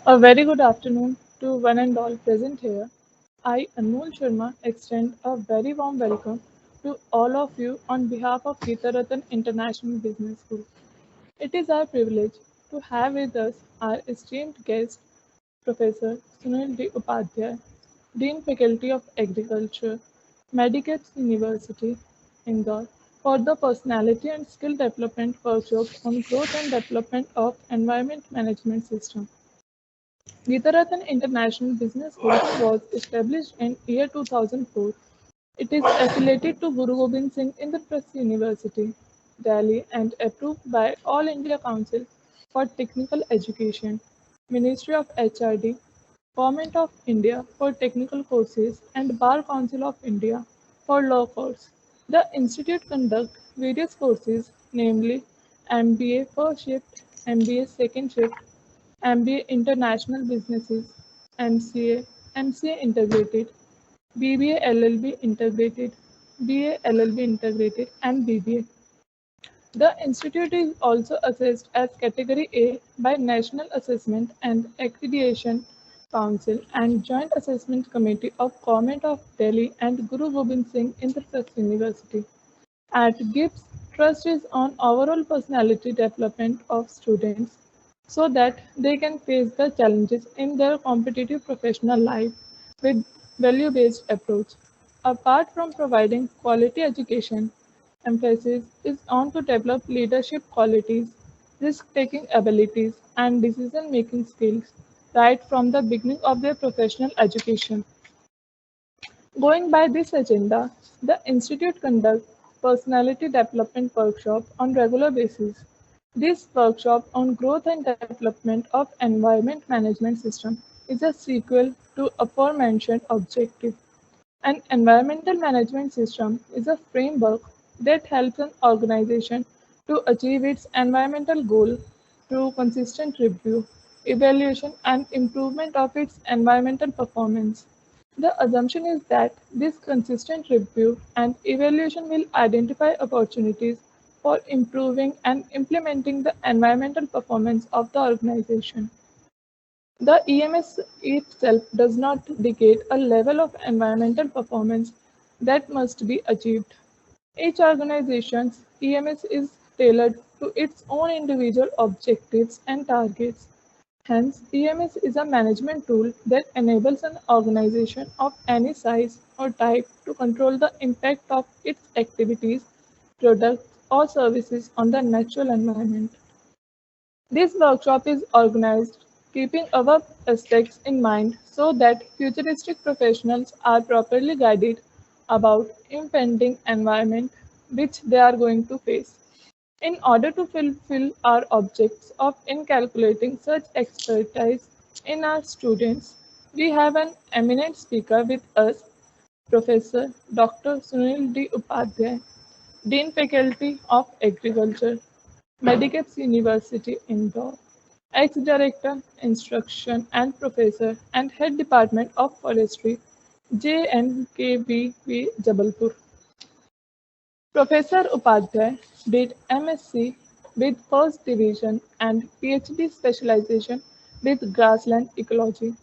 A very good afternoon to one and all present here. I, Anmol Sharma, extend a very warm welcome to all of you on behalf of Geetarathan International Business School. It is our privilege to have with us our esteemed guest, Professor Sunil D. Upadhyay, Dean Faculty of Agriculture, Medicaps University, Indore, for the Personality and Skill Development Workshop on Growth and Development of Environment Management System. Geetarathan International Business School was established in year 2004. It is affiliated to Guru Gobind Singh Indraprasth University, Delhi and approved by All India Council for Technical Education, Ministry of HRD, Government of India for technical courses and Bar Council of India for law course. The institute conducts various courses, namely MBA first shift, MBA second shift, MBA International Businesses, MCA, MCA Integrated, BBA LLB Integrated, BA LLB Integrated, and BBA. The institute is also assessed as Category A by National Assessment and Accreditation Council and Joint Assessment Committee of Government of Delhi and Guru Gobind Singh Indraprasth University. At GIPS, trust is on overall personality development of students so that they can face the challenges in their competitive professional life with value-based approach. Apart from providing quality education, emphasis is on to develop leadership qualities, risk-taking abilities, and decision-making skills right from the beginning of their professional education. Going by this agenda, the Institute conducts personality development workshop on regular basis. This workshop on growth and development of environment management system is a sequel to aforementioned objective. An environmental management system is a framework that helps an organization to achieve its environmental goal through consistent review, evaluation, and improvement of its environmental performance. The assumption is that this consistent review and evaluation will identify opportunities for improving and implementing the environmental performance of the organization. The EMS itself does not dictate a level of environmental performance that must be achieved. Each organization's EMS is tailored to its own individual objectives and targets. Hence, EMS is a management tool that enables an organization of any size or type to control the impact of its activities, products, or services on the natural environment. This workshop is organized keeping our aspects in mind so that futuristic professionals are properly guided about impending environment which they are going to face. In order to fulfill our objects of inculcating such expertise in our students, we have an eminent speaker with us, Professor Dr. Sunil D. Upadhyay, Dean Faculty of Agriculture, Medicaps University, Indore, ex-Director, Instruction and Professor and Head Department of Forestry, JNKVV, Jabalpur. Professor Upadhyay did MSc with First Division and PhD specialization with Grassland Ecology.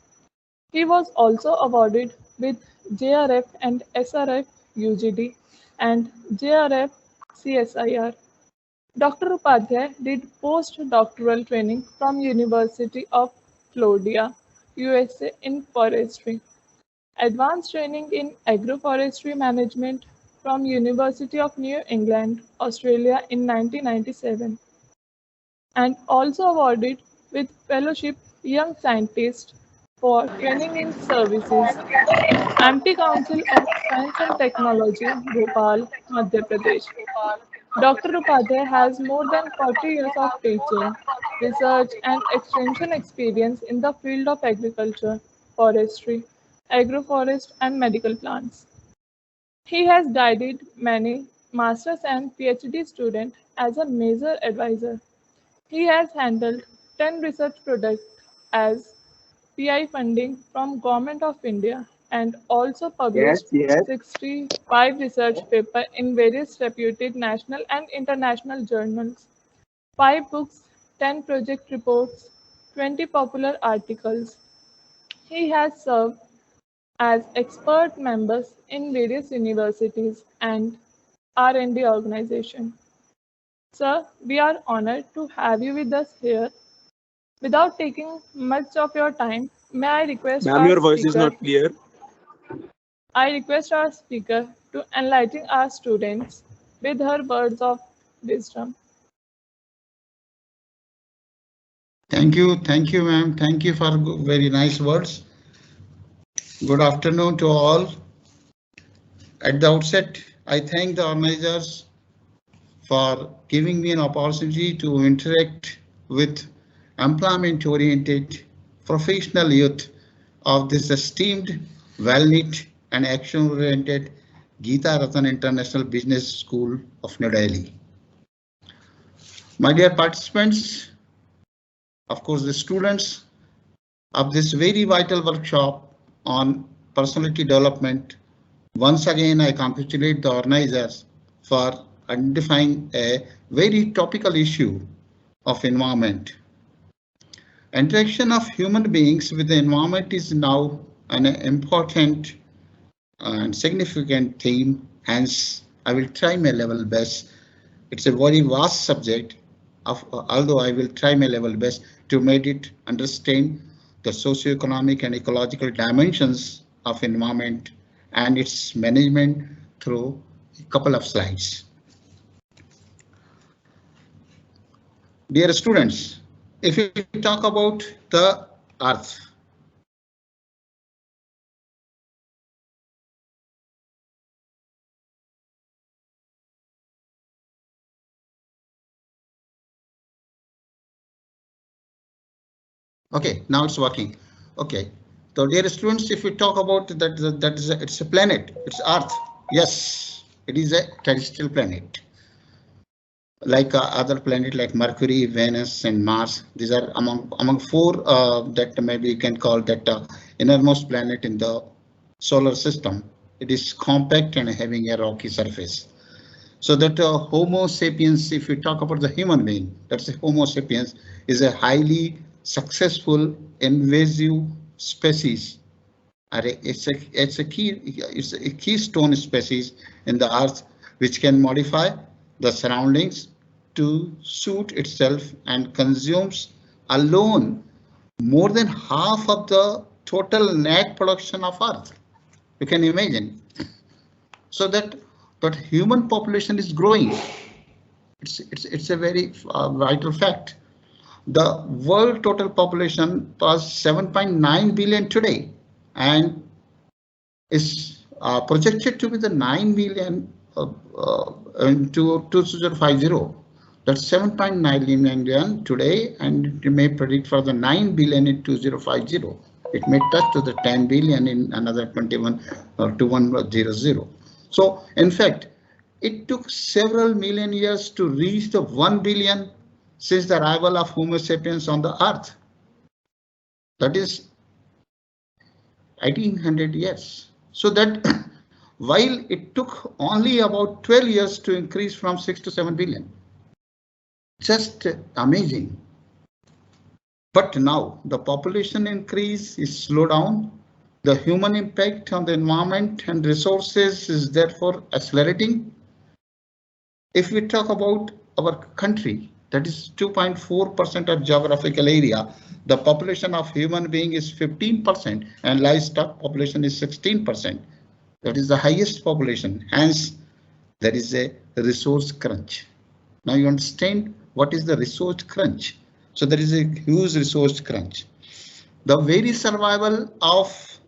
He was also awarded with JRF and SRF UGD and JRF CSIR. Dr. Upadhyay did postdoctoral training from University of Florida, USA in forestry, advanced training in agroforestry management from University of New England, Australia in 1997, and also awarded with fellowship Young Scientist for training in services, MT Council of Science and Technology, Bhopal, Madhya Pradesh. Dr. Upadhyay has more than 40 years of teaching, research, and extension experience in the field of agriculture, forestry, agroforest, and medical plants. He has guided many master's and PhD students as a major advisor. He has handled 10 research projects as PI funding from Government of India and also Yes, published yes. 65 research papers in various reputed national and international journals, 5 books, 10 project reports, 20 popular articles. He has served as expert members in various universities and R&D organizations. Sir, we are honored to have you with us here. Without taking much of your time, may Ma'am, your voice is not clear. I request our speaker to enlighten our students with her words of wisdom. Thank you, ma'am. Thank you for very nice words. Good afternoon to all. At the outset, I thank the organizers for giving me an opportunity to interact with employment-oriented professional youth of this esteemed, well-knit and action-oriented Geeta Ratan International Business School of New Delhi. My dear participants, of course, the students of this very vital workshop on personality development, once again I congratulate the organizers for identifying a very topical issue of environment. Interaction of human beings with the environment is now an important and significant theme, hence I will try my level best. It's a very vast subject, although I will try my level best to make it understand the socio-economic and ecological dimensions of environment and its management through a couple of slides. Dear students, if we talk about the Earth, okay, now it's working. Okay, so dear students, if we talk about it's a planet, it's Earth. Yes, it is a terrestrial planet. Like other planets like Mercury, Venus and Mars. These are among four that maybe you can call that innermost planet in the solar system. It is compact and having a rocky surface. So that Homo sapiens, if you talk about the human being, that's a Homo sapiens is a highly successful invasive species. It's a keystone species in the Earth which can modify the surroundings to suit itself and consumes alone more than half of the total net production of Earth. You can imagine. So that human population is growing. It's a very vital fact. The world total population was 7.9 billion today and is projected to be the 9 billion into 2050. That's 7.9 million today, and it may predict for the 9 billion in 2050. It may touch to the 10 billion in another 2100. So, in fact, it took several million years to reach the 1 billion since the arrival of Homo sapiens on the Earth. That is 1800 years. So that while it took only about 12 years to increase from 6 to 7 billion. Just amazing. But now the population increase is slowed down. The human impact on the environment and resources is therefore accelerating. If we talk about our country, that is 2.4% of geographical area, the population of human being is 15% and livestock population is 16%. That is the highest population. Hence, there is a resource crunch. Now you understand what is the resource crunch. So there is a huge resource crunch. The very survival of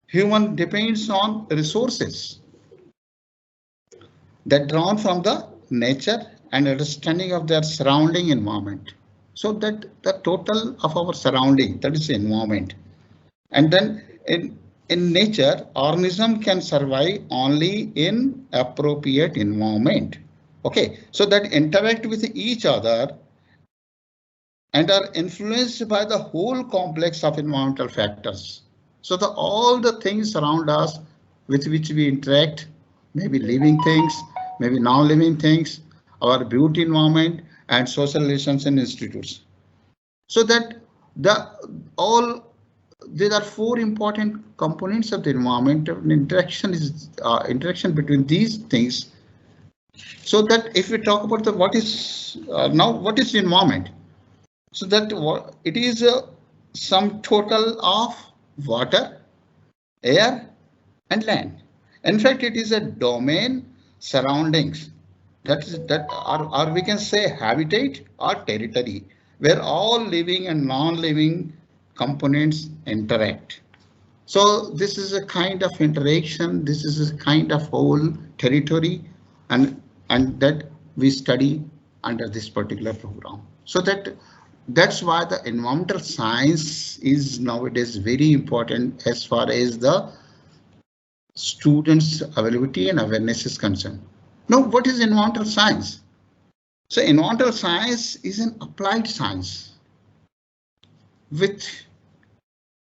human depends on resources that drawn from the nature and understanding of their surrounding environment. So that the total of our surrounding, that is the environment. And then in nature, organism can survive only in appropriate environment. Okay, so that interact with each other and are influenced by the whole complex of environmental factors. So all the things around us with which we interact, maybe living things, maybe non-living things, our beauty environment and social relations and institutes. So that There are four important components of the environment. Interaction is interaction between these things. So that if we talk about the what is the environment? So that it is a sum total of water, air, and land. In fact, it is a domain surroundings or we can say habitat or territory where all living and non-living components interact. So this is a kind of interaction. This is a kind of whole territory, and that we study under this particular program. So that's why the environmental science is nowadays very important as far as the students' availability and awareness is concerned. Now, what is environmental science? So environmental science is an applied science with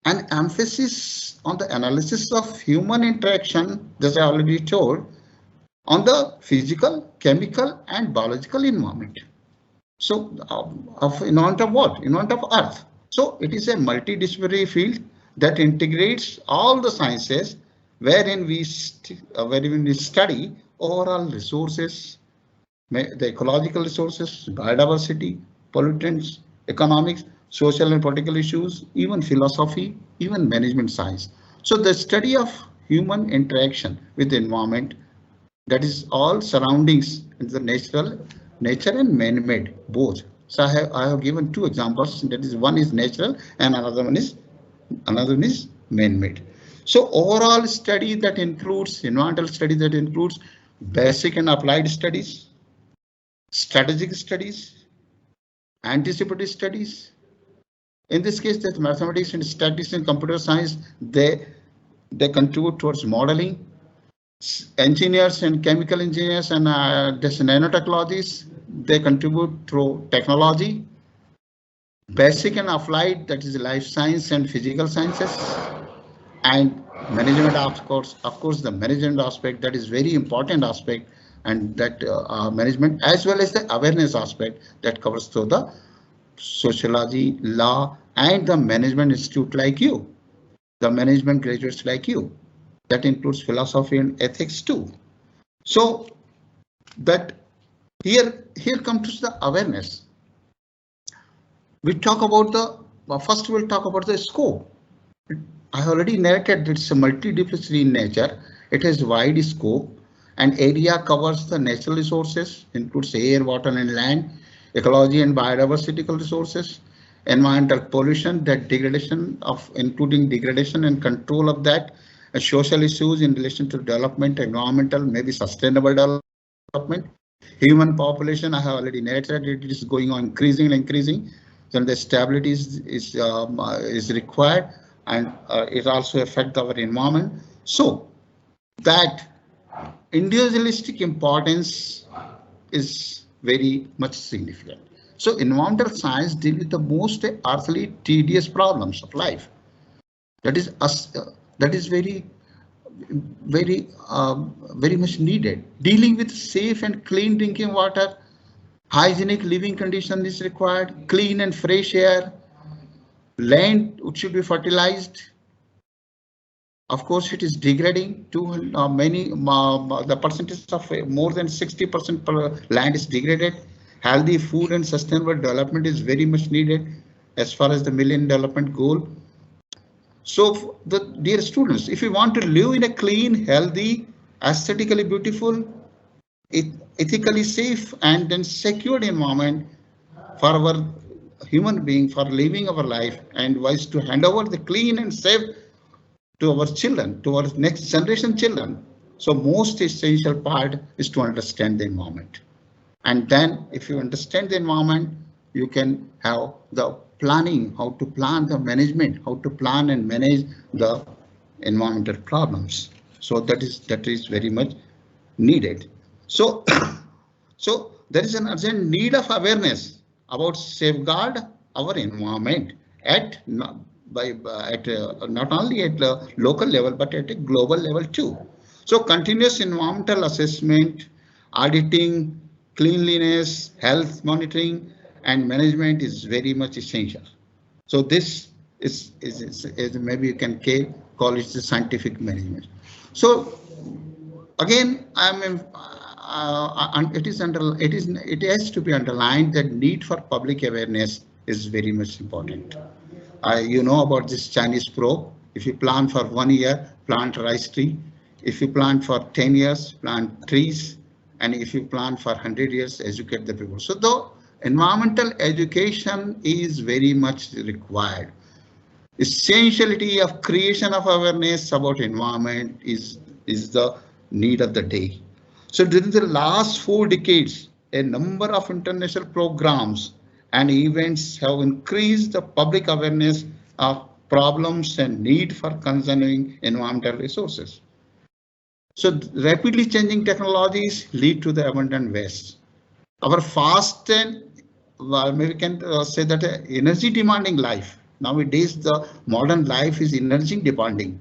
an emphasis on the analysis of human interaction, as I already told, on the physical, chemical, and biological environment. So of environment of what? Environment of Earth. So it is a multidisciplinary field that integrates all the sciences wherein we study overall resources, the ecological resources, biodiversity, pollutants, economics, social and political issues, even philosophy, even management science. So the study of human interaction with the environment, that is all surroundings in the nature and man-made both. So I have given two examples. That is, one is natural and another one is man-made. So overall study that includes environmental study that includes basic and applied studies, strategic studies, anticipatory studies. In this case, that mathematics and statistics and computer science, they contribute towards modeling. Engineers and chemical engineers and nanotechnologies, they contribute through technology. Basic and applied, that is life science and physical sciences. And management, of course, the management aspect, that is very important aspect, and that management as well as the awareness aspect that covers through the sociology, law, and the management institute like you, the management graduates like you. That includes philosophy and ethics too. So that here comes the awareness. We talk about first we'll talk about the scope. I already narrated that it's a multidisciplinary in nature. It has wide scope and area covers the natural resources, includes air, water and land, ecology and biodiversity resources, environmental pollution, that degradation of including degradation and control of that, social issues in relation to development, environmental, maybe sustainable development, human population. I have already narrated it is going on increasing. Then the stability is required, and it also affects our environment. So that individualistic importance is very much significant. So environmental science deals with the most earthly tedious problems of life. That is very much needed. Dealing with safe and clean drinking water, hygienic living condition is required, clean and fresh air, land which should be fertilized. Of course, it is degrading to the percentage of more than 60% per land is degraded. Healthy food and sustainable development is very much needed as far as the Millennium Development Goal. So, dear students, if you want to live in a clean, healthy, aesthetically beautiful, ethically safe, and then secured environment for our human being, for living our life, and wise to hand over the clean and safe to our children, to our next generation children. So most essential part is to understand the environment. And then if you understand the environment, you can have the planning, how to plan the management, how to plan and manage the environmental problems. So that is very much needed. So, so there is an urgent need of awareness about safeguard our environment not only at the local level, but at a global level too. So continuous environmental assessment, auditing, cleanliness, health monitoring, and management is very much essential. So this is maybe you can call it the scientific management. So again, it has to be underlined that need for public awareness is very much important. You know about this Chinese probe. If you plant for 1 year, plant rice tree. If you plant for 10 years, plant trees. And if you plant for 100 years, educate the people. So the environmental education is very much required. Essentiality of creation of awareness about environment is the need of the day. So during the last 4 decades, a number of international programs and events have increased the public awareness of problems and need for conserving environmental resources. So rapidly changing technologies lead to the abundant waste. Our fast and maybe we can say that energy demanding life. Nowadays, the modern life is energy demanding.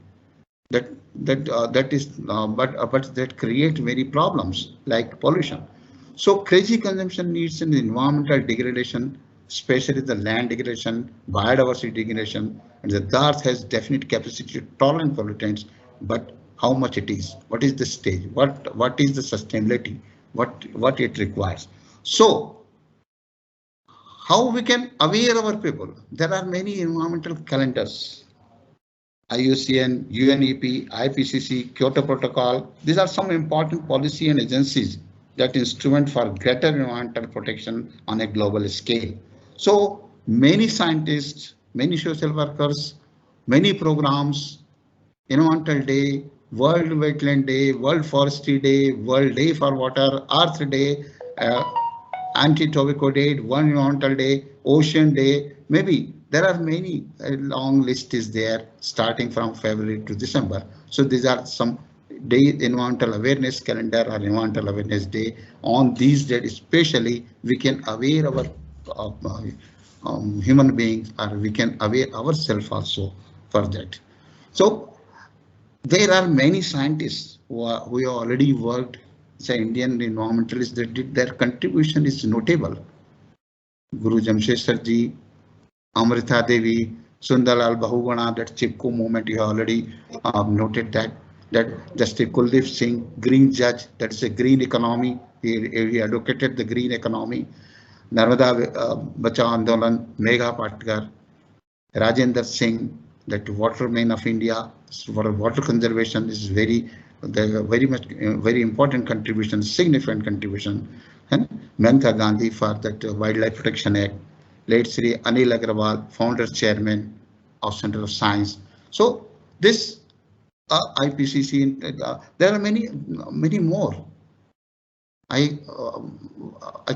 But that create many problems like pollution. So crazy consumption needs an environmental degradation, especially the land degradation, biodiversity degradation, and the earth has definite capacity to tolerate pollutants, but how much it is, what is the stage, what is the sustainability, what it requires. So how we can aware our people? There are many environmental calendars. IUCN, UNEP, IPCC, Kyoto Protocol. These are some important policy and agencies that instrument for greater environmental protection on a global scale. So many scientists, many social workers, many programs, Environmental Day, World Wetland Day, World Forestry Day, World Day for Water, Earth Day, Anti-Tobacco Day, One Environmental Day, Ocean Day, maybe there are many, a long list is there starting from February to December. So these are some day environmental awareness calendar or environmental awareness day. On these days especially we can aware our human beings, or we can aware ourselves also for that. So there are many scientists who have already worked. Say Indian environmentalists that did their contribution is notable. Guru Jamshedkar ji, Amrita Devi, Sundarlal Bahuguna, that Chipko movement, you already noted that Justice Kuldeep Singh, green judge, that is a green economy. He advocated the green economy. Narmada Bachao Andolan, Megha Patkar, Rajendra Singh, that waterman of India for water conservation is very important contribution, significant contribution. And Maneka Gandhi for that Wildlife Protection Act. Late Sri Anil Agrawal, founder chairman of Center of Science. So this IPCC, there are many more. I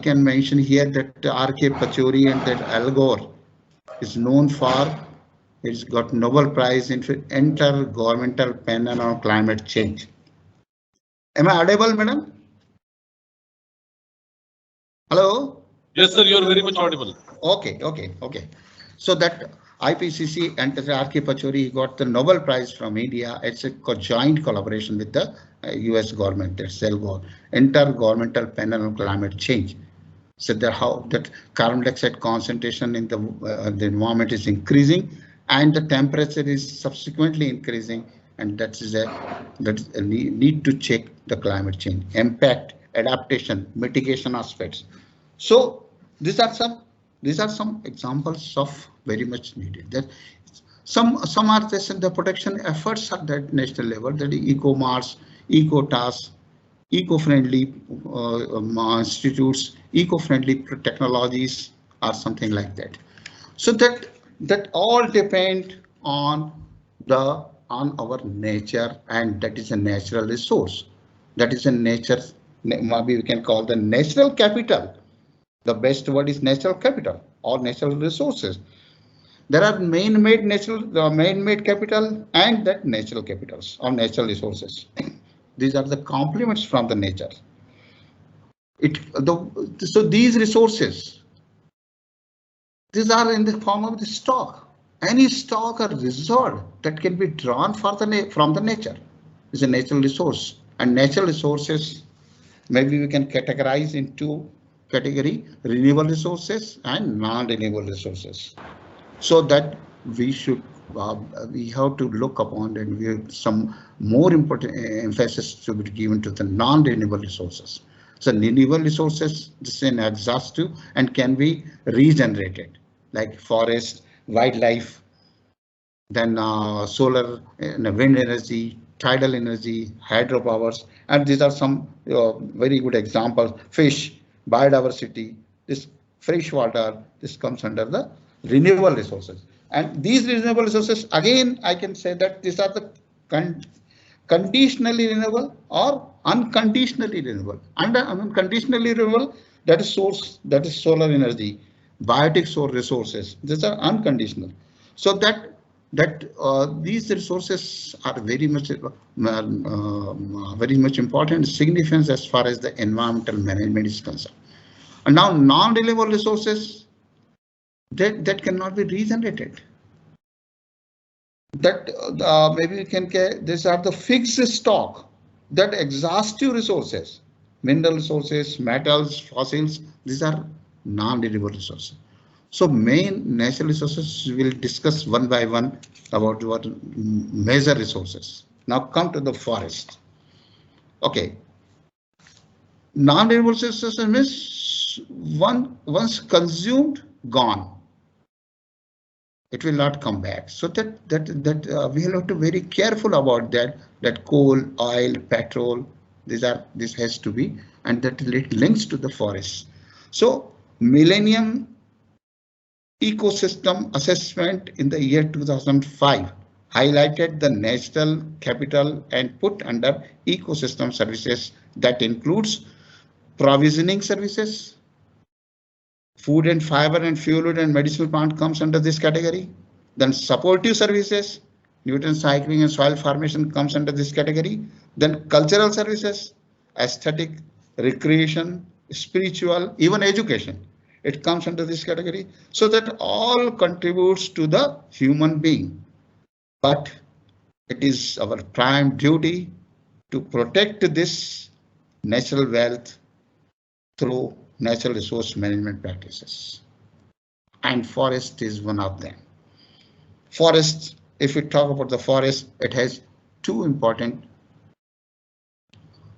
can mention here that R.K. Pachauri and that Al Gore is known for. It's got Nobel Prize in Intergovernmental Panel on Climate Change. Am I audible, madam? Hello? Yes, sir, you are very much audible. Okay. So that IPCC and R.K. Pachauri got the Nobel Prize from India. It's a joint collaboration with the US government, that's Intergovernmental Panel on Climate Change. So how that carbon dioxide concentration in the environment is increasing, and the temperature is subsequently increasing, and that's a need to check the climate change impact, adaptation, mitigation aspects. So these are some examples of very much needed. That some are this, the protection efforts at that national level, that EcoMars, EcoTask, eco-friendly institutes, eco-friendly technologies, or something like that. So that all depend on our nature, and that is a natural resource. That is a nature, maybe we can call the natural capital. The best word is natural capital or natural resources. There are man-made capital and that natural capitals or natural resources. These are the complements from the nature. So these resources, these are in the form of the stock. Any stock or reserve that can be drawn from the nature is a natural resource. And natural resources, maybe we can categorize into renewable resources and non-renewable resources. So that we should we have to look upon, and we have some more important emphasis to be given to the non-renewable resources. So renewable resources, this is an exhaustive and can be regenerated, like forest, wildlife, then solar and wind energy, tidal energy, hydropowers, and these are some very good examples. Fish, biodiversity, this fresh water, this comes under the renewable resources. And these renewable resources, again, I can say that these are the conditionally renewable or unconditionally renewable. Under conditionally renewable, that is source, that is solar energy, biotic source resources. These are unconditional. So that these resources are very much important significance as far as the environmental management is concerned. And now non-renewable resources that cannot be regenerated. That maybe we can these are the fixed stock, that exhaustive resources, mineral resources, metals, fossils, these are non-renewable resources. So main natural resources we will discuss one by one about what major resources. Now come to the forest. Okay. Non-renewable resources means once consumed, gone. It will not come back. So that we have to be very careful about that. That coal, oil, petrol, this has to be, and that links to the forest. So Millennium Ecosystem Assessment in the year 2005 highlighted the national capital and put under ecosystem services that includes provisioning services. Food and fiber and fuel and medicinal plant comes under this category. Then supportive services, nutrient cycling and soil formation comes under this category. Then cultural services, aesthetic, recreation, spiritual, even education. It comes under this category. So that all contributes to the human being. But it is our prime duty to protect this natural wealth through natural resource management practices. And forest is one of them. Forest, if we talk about the forest, it has two important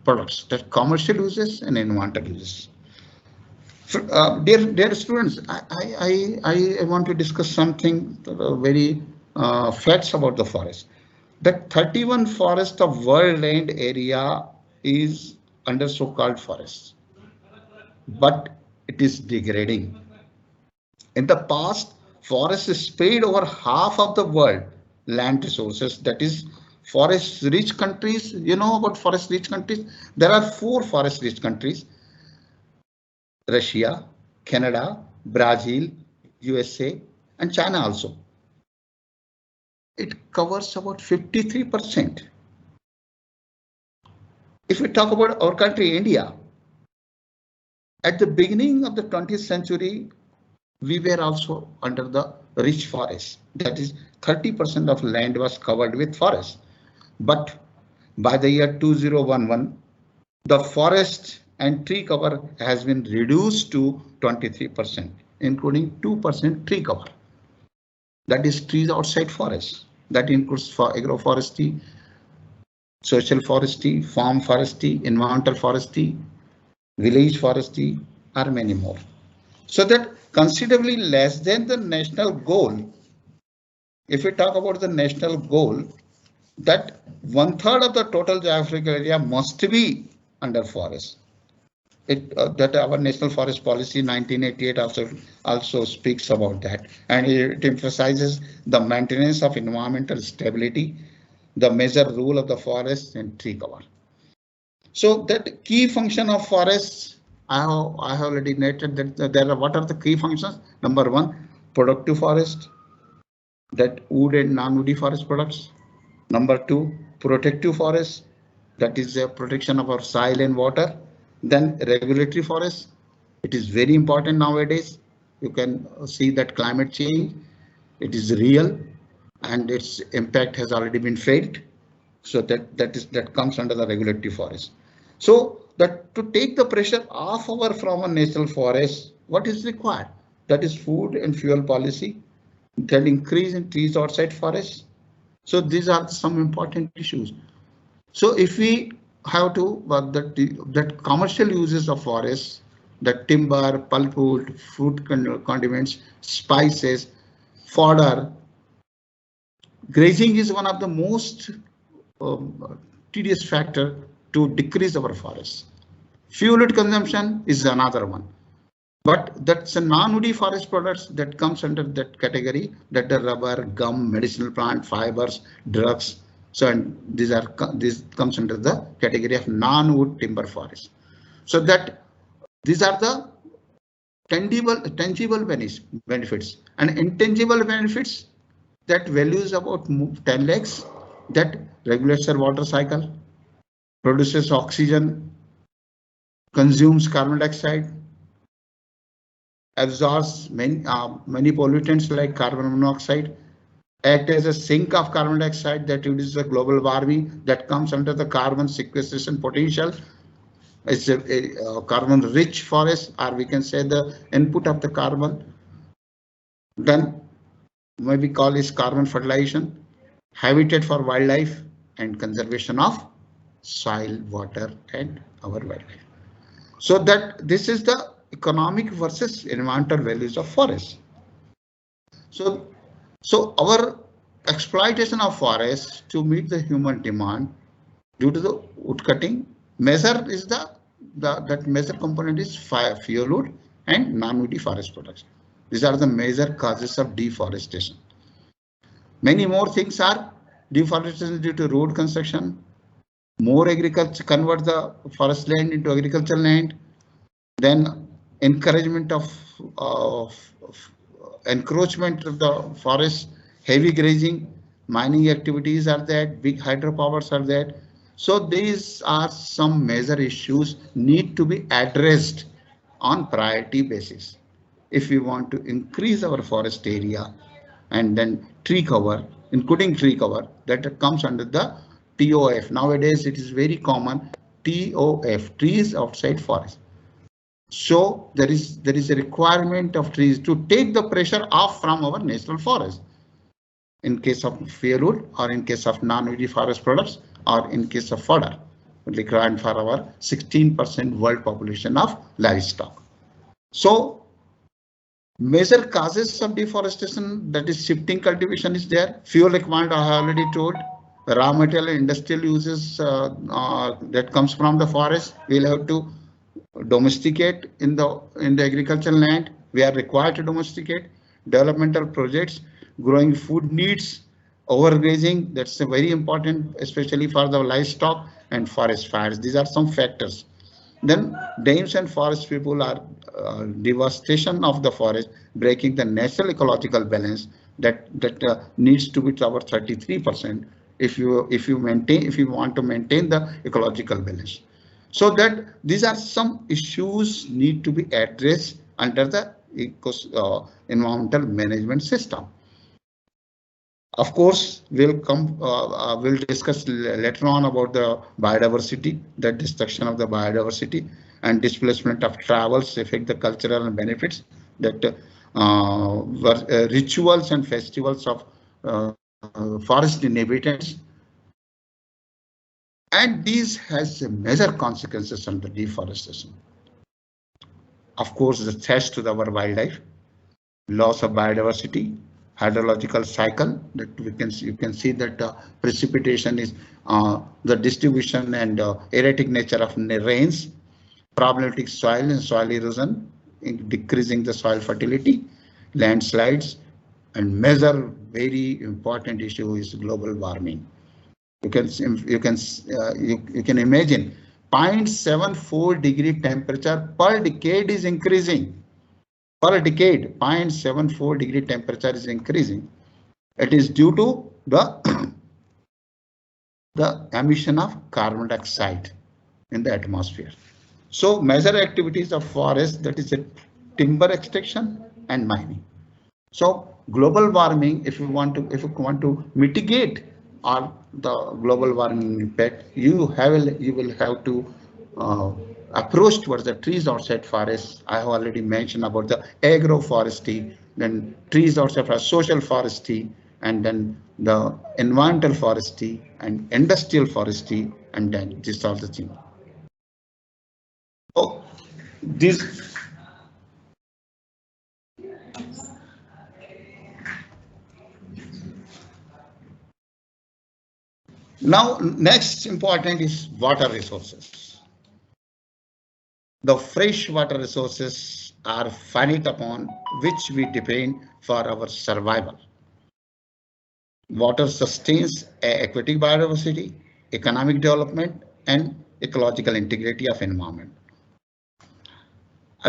products, that commercial uses and environmental uses. Dear students, I want to discuss something very facts about the forest. That 31 forest of world land area is under so-called forests, but it is degrading. In the past, forests spread over half of the world land resources, that is forest rich countries. You know about forest rich countries? There are 4 forest rich countries: Russia, Canada, Brazil, USA, and China also. It covers about 53%. If we talk about our country, India, at the beginning of the 20th century, we were also under the rich forest. That is 30% of land was covered with forest. But by the year 2011, the forest and tree cover has been reduced to 23%, including 2% tree cover. That is trees outside forest. That includes for agroforestry, social forestry, farm forestry, environmental forestry, village forestry, or many more. So that considerably less than the national goal. If we talk about the national goal, that 1/3 of the total geographical area must be under forest. That our National Forest Policy 1988 also speaks about that, and it emphasizes the maintenance of environmental stability, the major role of the forest, and tree cover. So that key function of forests, I have already noted that there are, what are the key functions? Number 1, productive forest, that wood and non-woody forest products. Number 2, protective forest, that is the protection of our soil and water. Then regulatory forest, it is very important nowadays. You can see that climate change, it is real, and its impact has already been felt. So that comes under the regulatory forest. So that to take the pressure off from a national forest, what is required? That is food and fuel policy, that increase in trees outside forests. So these are some important issues. So if we have to, that commercial uses of forests, that timber, pulpwood, fruit condiments, spices, fodder, grazing is one of the most tedious factor to decrease our forests. Fuel consumption is another one. But that's a non-woody forest products that comes under that category, that the rubber, gum, medicinal plant, fibers, drugs. So and these comes under the category of non-wood timber forest. So that these are the tangible benefits, and intangible benefits, that values about 10 lakhs, that regulates our water cycle, produces oxygen, consumes carbon dioxide, absorbs many pollutants like carbon monoxide, act as a sink of carbon dioxide that reduces the global warming, that comes under the carbon sequestration potential. It's a carbon rich forest, or we can say the input of the carbon. Then maybe call is carbon fertilization, habitat for wildlife, and conservation of soil, water, and our wildlife. So that this is the economic versus environmental values of forests. So our exploitation of forests to meet the human demand due to the wood cutting measure is that major component is fuel wood and non-woody forest products. These are the major causes of deforestation. Many more things are deforestation due to road construction, more agriculture, convert the forest land into agricultural land, then encouragement of encroachment of the forest, heavy grazing, mining activities are there, big hydropowers are there. So these are some major issues need to be addressed on priority basis if we want to increase our forest area. And then tree cover, including tree cover, that comes under the TOF. Nowadays it is very common, TOF, trees outside forest. So there is a requirement of trees to take the pressure off from our national forest. In case of firewood, or in case of non-woody forest products, or in case of fodder, required for our 16% world population of livestock. So major causes of deforestation, that is shifting cultivation is there, fuel requirement I have already told, raw material industrial uses that comes from the forest, we'll have to domesticate in the agricultural land, we are required to domesticate, developmental projects, growing food needs, overgrazing, that's a very important, especially for the livestock, and forest fires. These are some factors. Then dams and forest people are devastation of the forest, breaking the natural ecological balance that needs to be to our 33% if you want to maintain the ecological balance. So that these are some issues need to be addressed under the environmental management system. Of course, we'll discuss later on about the biodiversity, the destruction of the biodiversity and displacement of travels affect the cultural and benefits, that rituals and festivals of forest inhabitants. And these has major consequences on the deforestation. Of course, the threats to our wildlife, loss of biodiversity, hydrological cycle, that you can see that precipitation is the distribution and erratic nature of rains, problematic soil and soil erosion, decreasing the soil fertility, landslides, and major very important issue is global warming. You can imagine 0.74 degree temperature per decade is increasing. Per decade, 0.74 degree temperature is increasing. It is due to the emission of carbon dioxide in the atmosphere. So major activities of forest, that is a timber extraction and mining. So global warming, if you want to mitigate or the global warming impact, you will have to approach towards the trees outside forests. I have already mentioned about the agroforestry, then trees also have social forestry, and then the environmental forestry and industrial forestry, and then this are the things. Oh, this. Now, next important is water resources. The fresh water resources are finite upon which we depend for our survival. Water sustains aquatic biodiversity, economic development, and ecological integrity of environment.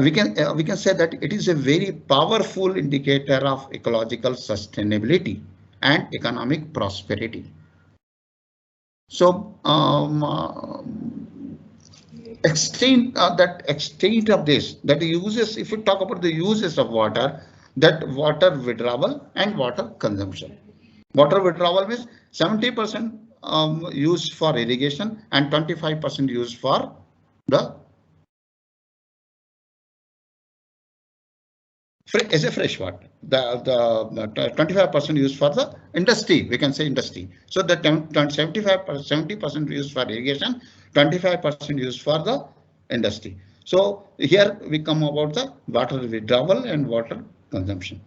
We can say that it is a very powerful indicator of ecological sustainability and economic prosperity. So extent of this, that uses, if we talk about the uses of water, that water withdrawal and water consumption. Water withdrawal means 70% used for irrigation and 25% used for the as a fresh water. The 25% used for the industry, we can say industry. So the 70% used for irrigation, 25% used for the industry. So here we come about the water withdrawal and water consumption.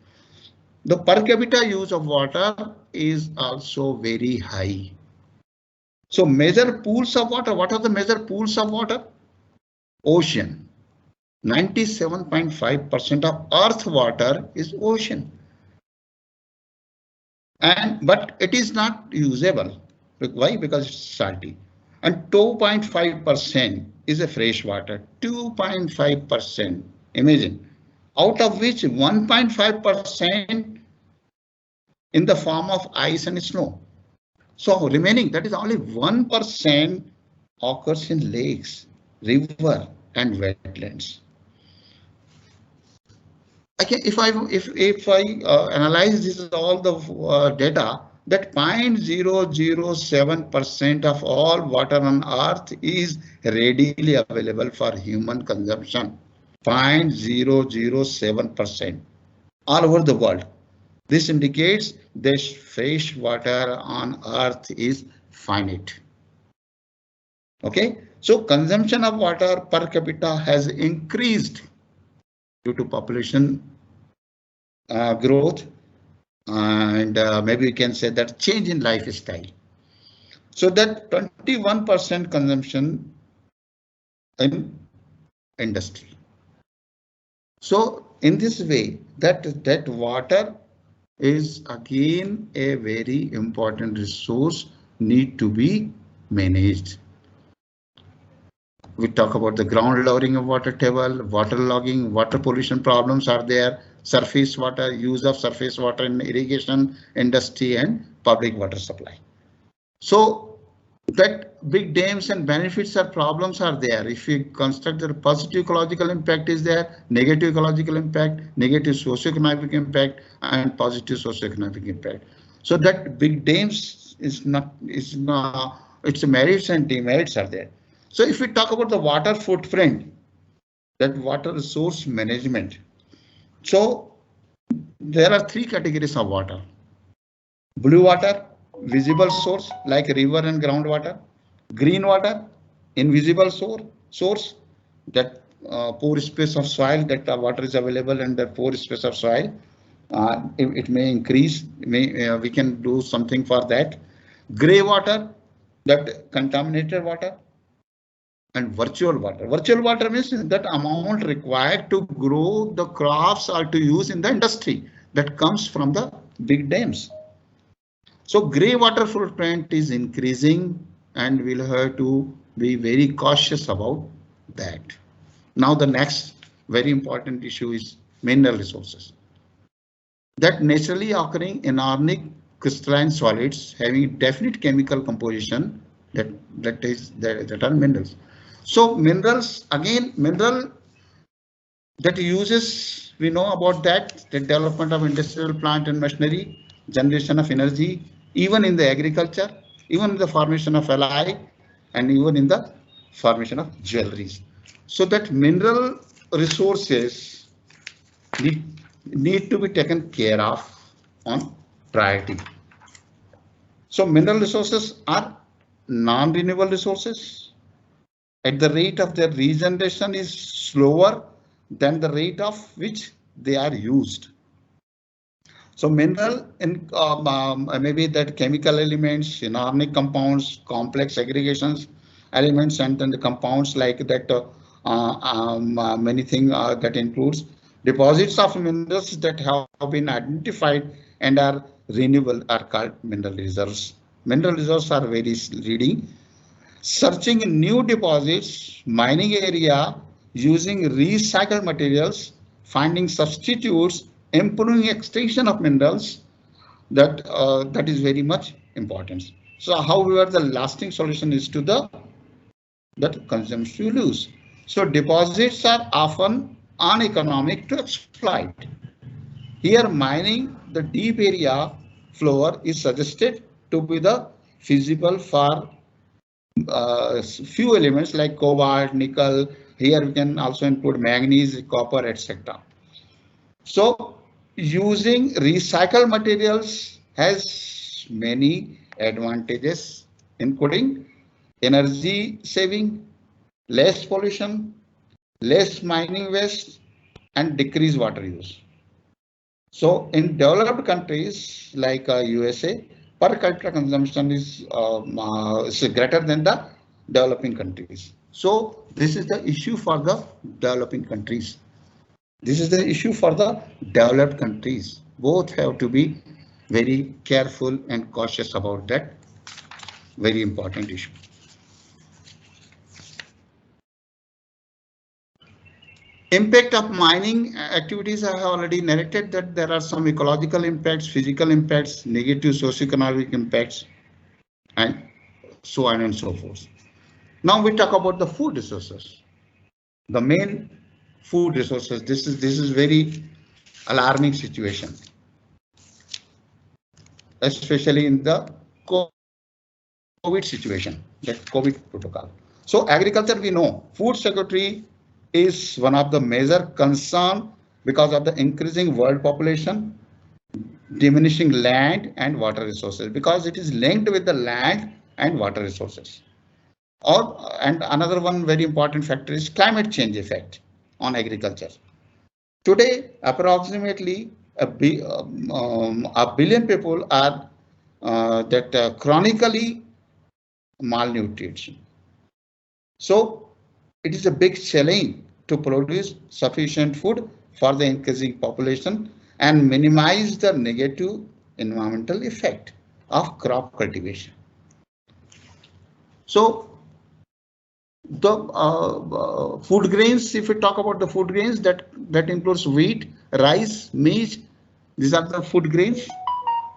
The per capita use of water is also very high. So major pools of water, what are the major pools of water? Ocean. 97.5% of earth water is ocean. But it is not usable. Why? Because it's salty. And 2.5% is a fresh water. 2.5%. Imagine. Out of which 1.5% in the form of ice and snow. So remaining, that is only 1% occurs in lakes, river, and wetlands. Okay, if I analyze this all the data, that 0.007% of all water on earth is readily available for human consumption. 0.007% all over the world. This indicates this fresh water on earth is finite. Okay, so consumption of water per capita has increased due to population growth, and maybe we can say that change in lifestyle. So that 21% consumption in industry. So in this way, that water is again a very important resource, need to be managed. We talk about the ground lowering of water table, water logging, water pollution problems are there, surface water, use of surface water in irrigation, industry, and public water supply. So that big dams and benefits or problems are there. If we construct the positive ecological impact is there, negative ecological impact, negative socioeconomic impact, and positive socioeconomic impact. So that big dams is not, its merits and demerits are there. So if we talk about the water footprint, that water resource management. So there are three categories of water. Blue water, visible source like river and groundwater. Green water, invisible source, that pore space of soil, that water is available and that pore space of soil. It may increase, we can do something for that. Gray water, that contaminated water. And virtual water. Virtual water means that amount required to grow the crops or to use in the industry that comes from the big dams. So grey water footprint is increasing and we'll have to be very cautious about that. Now the next very important issue is mineral resources. That naturally occurring inorganic crystalline solids having definite chemical composition that are minerals. So minerals, again, mineral that uses, we know about that, the development of industrial plant and machinery, generation of energy, even in the agriculture, even in the formation of alloy, and even in the formation of jewelries. So that mineral resources need need to be taken care of on priority. So mineral resources are non-renewable resources. At the rate of their regeneration is slower than the rate of which they are used. So mineral in maybe that chemical elements, inorganic compounds, complex aggregations, elements, and then the compounds like that. Many things that includes deposits of minerals that have been identified and are renewable are called mineral reserves. Mineral reserves are very leading. Searching new deposits, mining area, using recycled materials, finding substitutes, improving extraction of minerals, that is very much important. So however, the lasting solution is to the that consumption you lose. So deposits are often uneconomic to exploit. Here mining the deep area floor is suggested to be the feasible for few elements like cobalt, nickel. Here we can also include manganese, copper, etc. So using recycled materials has many advantages, including energy saving, less pollution, less mining waste, and decreased water use. So in developed countries like USA, per capita consumption is greater than the developing countries. So this is the issue for the developing countries. This is the issue for the developed countries. Both have to be very careful and cautious about that very important issue. Impact of mining activities, I have already narrated that there are some ecological impacts, physical impacts, negative socioeconomic impacts, and so on and so forth. Now we talk about the food resources. The main food resources. This is very alarming situation, especially in the COVID situation, that COVID protocol. So agriculture, we know food security is one of the major concern because of the increasing world population, diminishing land and water resources, because it is linked with the land and water resources. And another one very important factor is climate change effect on agriculture. Today, approximately a billion people are chronically malnutrition. So it is a big challenge to produce sufficient food for the increasing population and minimize the negative environmental effect of crop cultivation. So the food grains, if we talk about the food grains, that includes wheat, rice, maize. These are the food grains.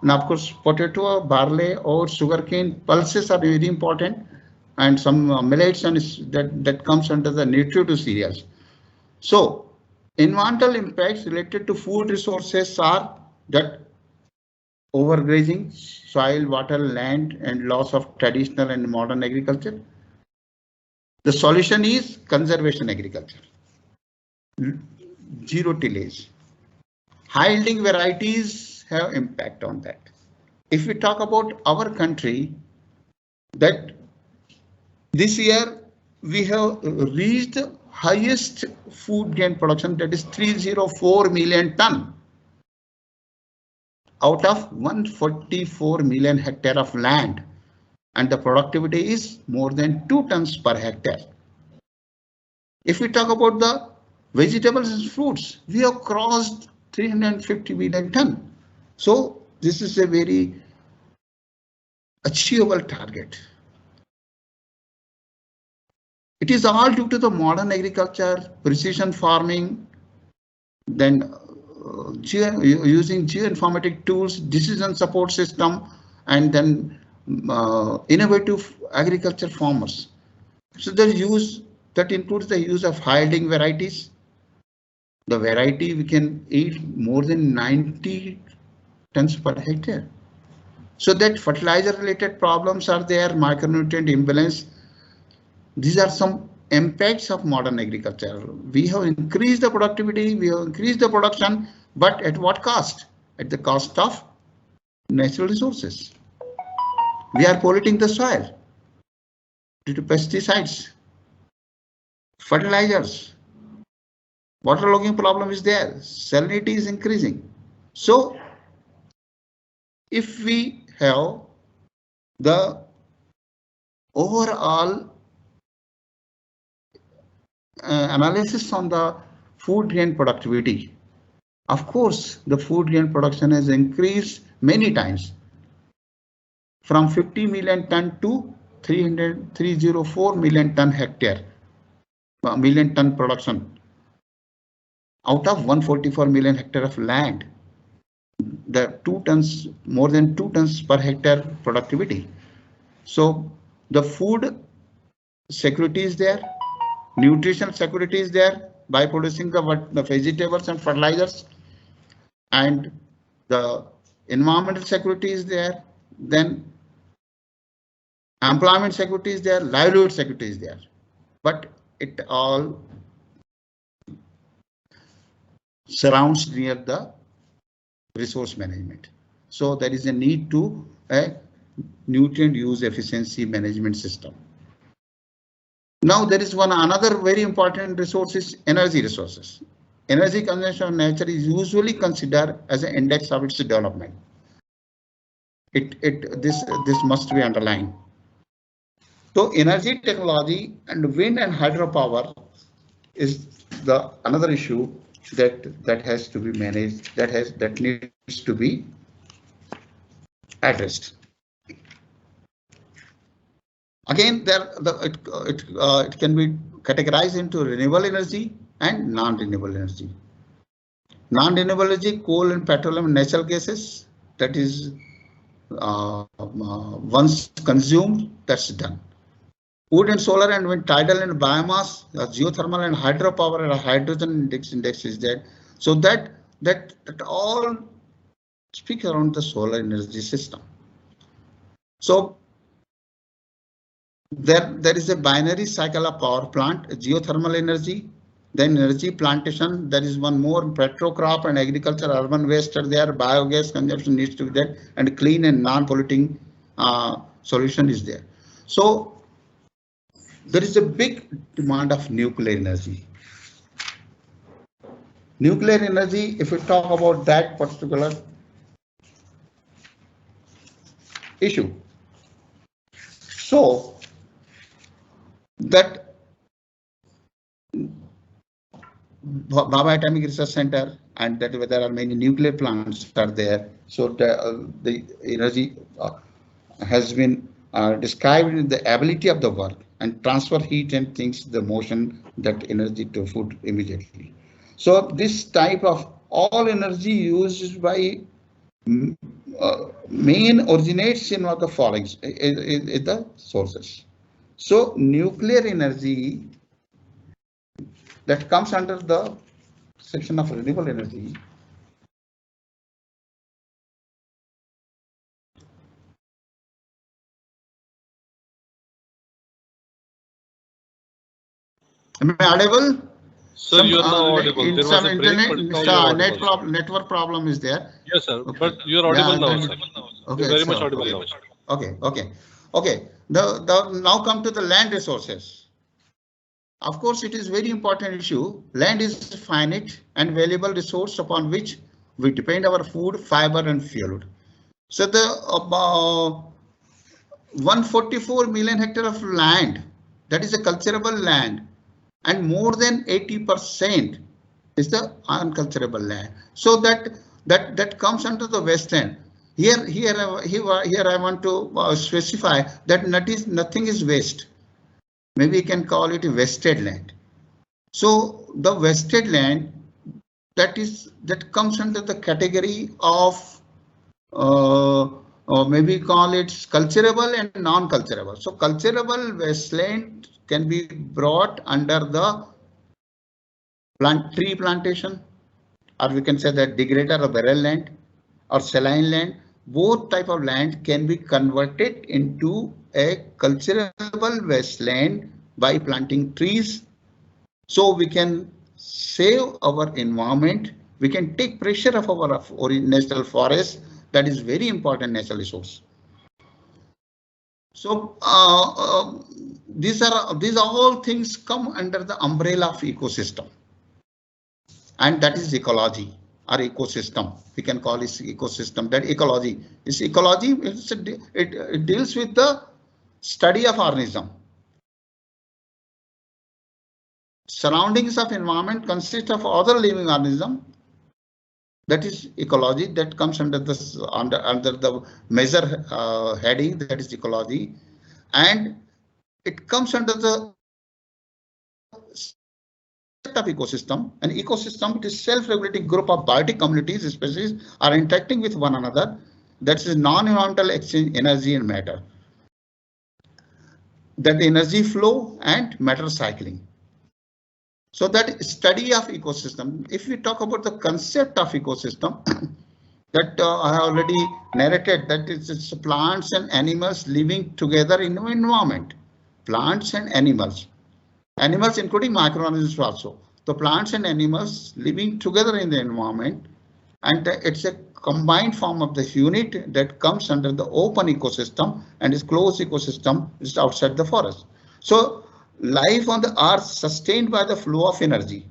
And of course, potato, barley, or sugarcane, pulses are very important, and some millets and that comes under the nutritive cereals. So environmental impacts related to food resources are that overgrazing, soil, water, land, and loss of traditional and modern agriculture. The solution is conservation agriculture, zero tillage. High yielding varieties have impact on that. If we talk about our country, that this year we have reached highest food grain production, that is 304 million ton out of 144 million hectare of land, and the productivity is more than 2 tons per hectare. If we talk about the vegetables and fruits, we have crossed 350 million ton. So this is a very achievable target. It is all due to the modern agriculture, precision farming, then using geoinformatic tools, decision support system, and then innovative agriculture farmers. So that includes the use of high yielding varieties. The variety we can eat more than 90 tons per hectare. So that fertilizer related problems are there, micronutrient imbalance. These are some impacts of modern agriculture. We have increased the productivity, we have increased the production, But at what cost? At the cost of natural resources. We are polluting the soil due to pesticides, fertilizers. Waterlogging problem is there. Salinity is increasing. So if we have the overall analysis on the food grain productivity, of course, the food grain production has increased many times from 50 million ton to 304 million ton hectare, million ton production out of 144 million hectare of land. The 2 tons, more than 2 tons per hectare productivity. So the food security is there, nutrition security is there by producing the vegetables and fertilizers, and the environmental security is there, then employment security is there, livelihood security is there, but it all surrounds near the resource management. So there is a need to a nutrient use efficiency management system. Now there is another very important resource is energy resources. Energy consumption of nature is usually considered as an index of its development. This must be underlined. So energy technology and wind and hydropower is the another issue that has to be managed, that needs to be addressed. Again, it can be categorized into renewable energy and non-renewable energy. Non-renewable energy, coal and petroleum and natural gases, that is once consumed, that's done. Wood and solar and wind, tidal and biomass, geothermal and hydropower and hydrogen index is there. So that all speak around the solar energy system. So there is a binary cycle of power plant, geothermal energy, then energy plantation. There is one more, petro crop and agriculture, urban waste are there, biogas consumption needs to be there, and clean and non-polluting solution is there. So there is a big demand of nuclear energy. Nuclear energy, if we talk about that particular issue, so that Bhabha Atomic Research Center, and that there are many nuclear plants are there. So the energy has been described in the ability of the work and transfer heat and things, the motion, that energy to food immediately. So this type of all energy used by main originates in what the following is the sources. So nuclear energy that comes under the section of renewable energy. Am I audible? Sir, you are not audible. There was a break, but network problem is there. Yes, sir. Okay. But you are audible now, sir. Okay, very much audible now. Okay. Now come to the land resources. Of course, it is very important issue. Land is a finite and valuable resource upon which we depend our food, fiber, and fuel. So the 144 million hectare of land, that is a cultivable land, and more than 80% is the uncultivable land. So that comes under the western. Here I want to specify that nothing is waste. Maybe you can call it a wasted land. So the wasted land, that comes under the category of maybe call it culturable and non-culturable. So culturable wasteland can be brought under the tree plantation, or we can say that degrader or barrel land or saline land. Both type of land can be converted into a cultivable wasteland by planting trees. So we can save our environment We can take pressure of our national forest. That is very important natural resource. So these all things come under the umbrella of ecosystem, and that is ecology or ecosystem. We can call it ecosystem. That ecology is ecology. It deals with the study of organism. Surroundings of environment consist of other living organism. That is ecology. That comes under this under the major heading, that is ecology, and it comes under the of ecosystem. An ecosystem, it is self-regulating group of biotic communities, species are interacting with one another. That is non-environmental exchange energy and matter. That energy flow and matter cycling. So that study of ecosystem. If we talk about the concept of ecosystem, that I have already narrated, that it's plants and animals living together in an environment. Plants and animals. Animals including microorganisms also. The plants and animals living together in the environment, and it's a combined form of the unit that comes under the open ecosystem, and is closed ecosystem is outside the forest. So life on the earth sustained by the flow of energy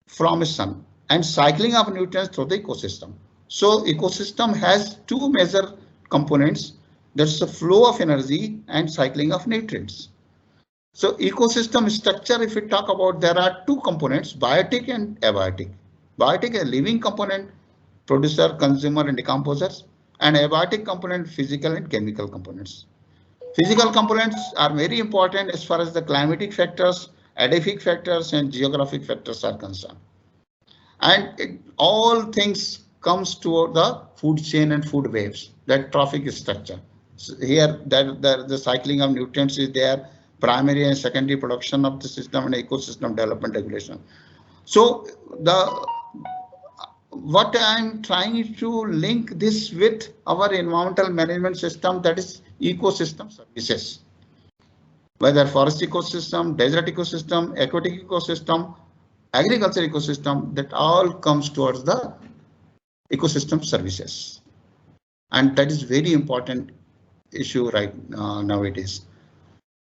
from the sun and cycling of nutrients through the ecosystem. So ecosystem has two major components. That's the flow of energy and cycling of nutrients. So ecosystem structure, if we talk about, there are two components, biotic and abiotic. Biotic is a living component, producer, consumer and decomposers, and abiotic component, physical and chemical components. Physical components are very important as far as the climatic factors, edaphic factors and geographic factors are concerned. And all things comes to the food chain and food waves, that trophic structure. So here the cycling of nutrients is there, primary and secondary production of the system and ecosystem development regulation. So what I'm trying to link this with our environmental management system, that is ecosystem services, whether forest ecosystem, desert ecosystem, aquatic ecosystem, agriculture ecosystem, that all comes towards the ecosystem services, and that is very important issue right nowadays.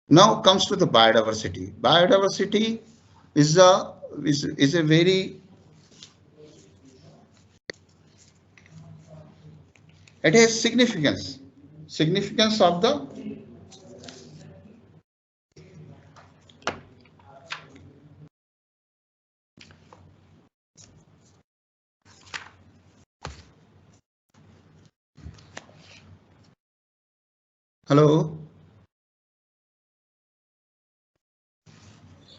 Now comes to the biodiversity. Biodiversity is a very, it has significance of the hello.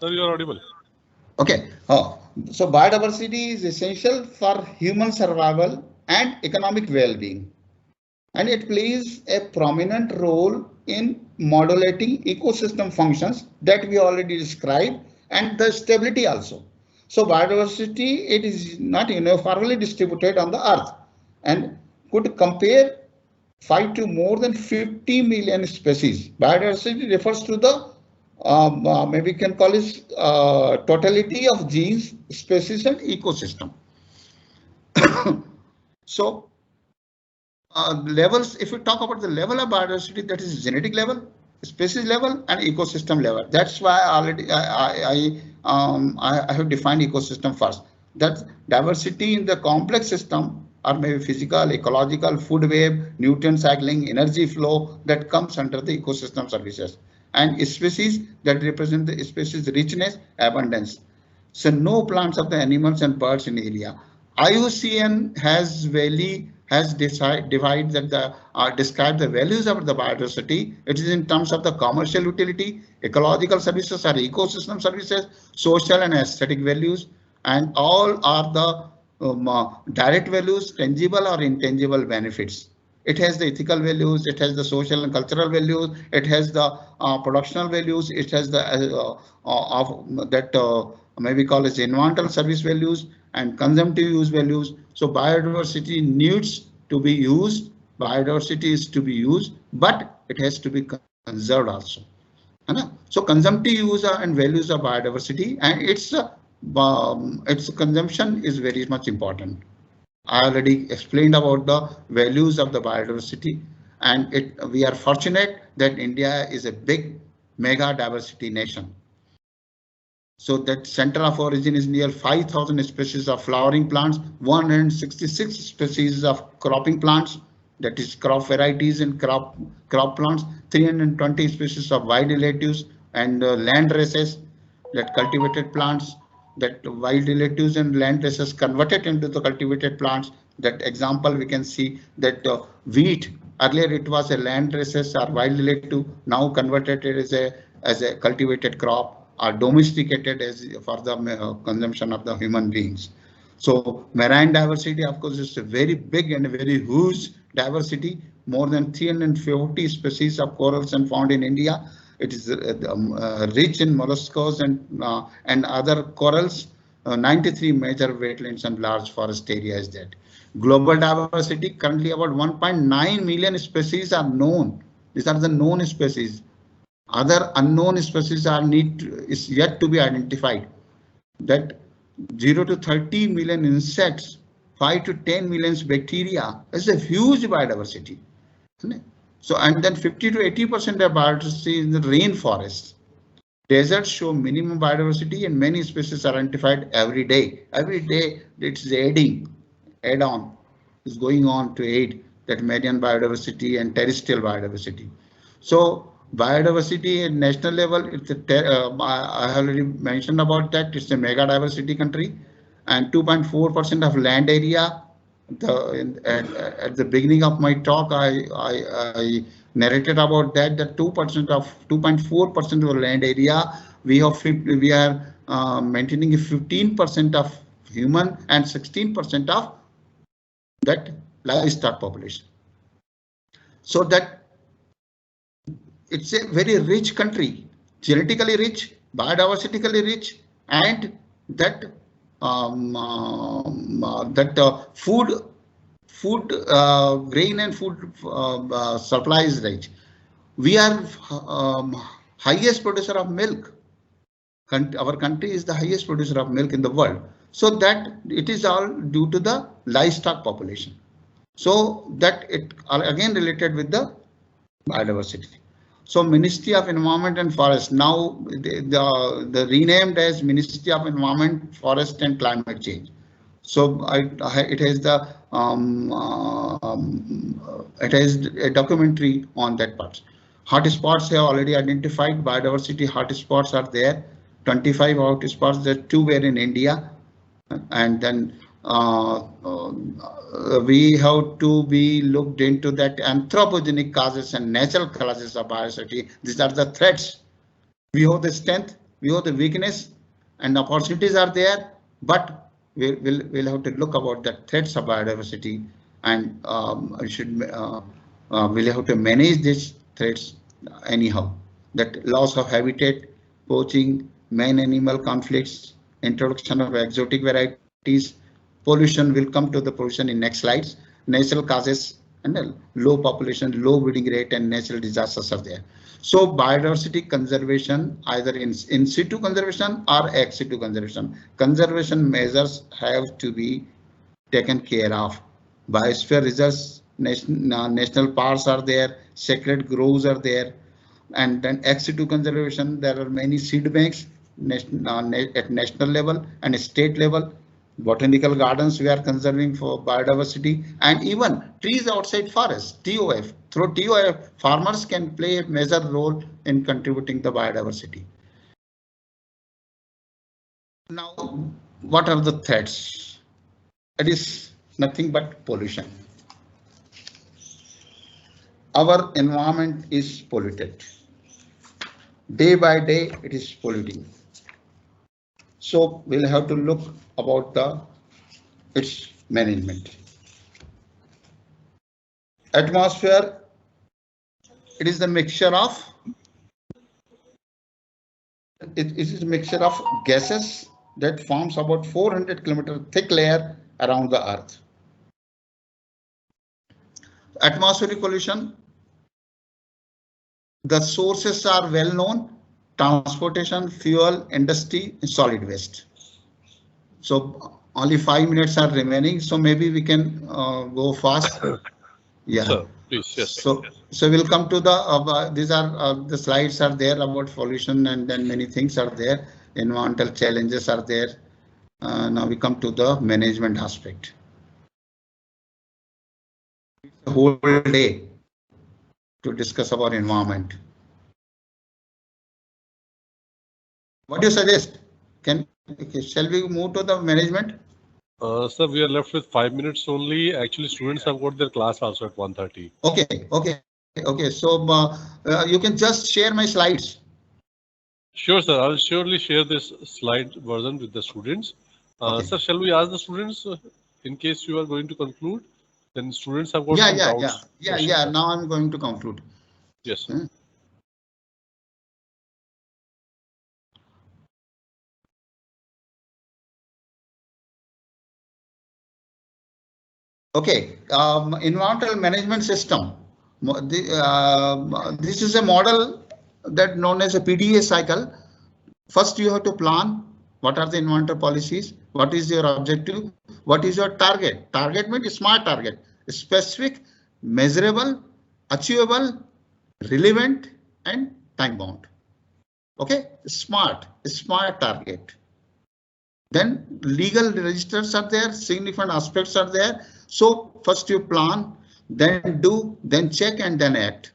Sir, you are audible. Okay. So biodiversity is essential for human survival and economic well-being, and it plays a prominent role in modulating ecosystem functions that we already described, and the stability also. So biodiversity, it is not uniformly distributed on the earth and could compare 5 to more than 50 million species. Biodiversity refers to the maybe we can call it totality of genes, species and ecosystem. So levels, if we talk about the level of biodiversity, that is genetic level, species level and ecosystem level. That's why already I have defined ecosystem first. That diversity in the complex system, or maybe physical, ecological, food web, nutrient cycling, energy flow, that comes under the ecosystem services. And species that represent the species richness, abundance. So no plants of the animals and birds in area. IUCN has divided that described the values of the biodiversity. It is in terms of the commercial utility, ecological services or ecosystem services, social and aesthetic values, and all are the direct values, tangible or intangible benefits. It has the ethical values, it has the social and cultural values, it has the productional values, it has the maybe call as environmental service values and consumptive use values. So biodiversity needs to be used, biodiversity is to be used, but it has to be conserved also. So consumptive use and values of biodiversity, and its its consumption is very much important. I already explained about the values of the biodiversity, and we are fortunate that India is a big mega diversity nation. So that center of origin is near 5,000 species of flowering plants, 166 species of cropping plants, that is crop varieties and crop plants, 320 species of wild relatives and land races, that cultivated plants, that wild relatives and land races converted into the cultivated plants. That example we can see that wheat, earlier it was a land races or wild relative, now converted it as a cultivated crop, are domesticated as for the consumption of the human beings. So marine diversity, of course, is a very big and very huge diversity. More than 340 species of corals are found in India. It is rich in molluscs and other corals. 93 major wetlands and large forest areas. That global diversity, currently about 1.9 million species are known. These are the known species. Other unknown species is yet to be identified. That 0 to 30 million insects, 5 to 10 million bacteria is a huge biodiversity. So, and then 50 to 80% of biodiversity in the rainforest. Deserts show minimum biodiversity and many species are identified every day. Every day it's add-on is going on to aid that marine biodiversity and terrestrial biodiversity. So biodiversity at national level, it's I already mentioned about that. It's a mega diversity country, and 2.4% of land area. At the beginning of my talk, I narrated about that. That 2.4% of the land area we are maintaining 15% of human and 16% of that livestock population. So that it's a very rich country, genetically rich, biodiversity rich, and that food grain and food supply is rich. We are highest producer of milk. Our country is the highest producer of milk in the world. So that it is all due to the livestock population. So that it again related with the biodiversity. So Ministry of Environment and Forest, now the renamed as Ministry of Environment, Forest and Climate Change. So it has a documentary on that part. Hotspots have already identified biodiversity. Hotspots are there. 25 hotspots. There 2 were in India, and then we have to be looked into that anthropogenic causes and natural causes of biodiversity. These are the threats. We have the strength, we have the weakness, and opportunities are there, but we'll have to look about the threats of biodiversity, and we'll have to manage these threats anyhow. That loss of habitat, poaching, man-animal conflicts, introduction of exotic varieties, pollution, will come to the pollution in next slides. Natural causes and low population, low breeding rate, and natural disasters are there. So biodiversity conservation, either in situ conservation or ex situ conservation. Conservation measures have to be taken care of. Biosphere reserves, national parks are there, sacred groves are there, and then ex situ conservation, there are many seed banks at national level and state level. Botanical gardens we are conserving for biodiversity, and even trees outside forests, TOF. Through TOF, farmers can play a major role in contributing the biodiversity. Now, what are the threats? It is nothing but pollution. Our environment is polluted. Day by day, it is polluting. So we'll have to look about its management. Atmosphere, it is the mixture of gases that forms about 400 km thick layer around the Earth. Atmospheric pollution, the sources are well known: transportation, fuel, industry, and solid waste. So only 5 minutes are remaining. So maybe we can go fast. Yeah. Sir, please. Yes. So we'll come to the these are the slides are there about pollution, and then many things are there. Environmental challenges are there. Now we come to the management aspect. The whole day to discuss about environment. What do you suggest? Shall we move to the management? Sir, we are left with 5 minutes only. Actually, students have got their class also at 1:30. Okay. So you can just share my slides. Sure, sir. I'll surely share this slide version with the students. Okay. Sir, shall we ask the students in case you are going to conclude? Then students have got some doubts. Yeah. Now I'm going to conclude. Yes, sir. Okay, environmental management system. This is a model that known as a PDA cycle. First, you have to plan what are the environmental policies, what is your objective, what is your target. Target means smart target, specific, measurable, achievable, relevant, and time bound. Okay, smart target. Then legal registers are there, significant aspects are there. So first you plan, then do, then check, and then act.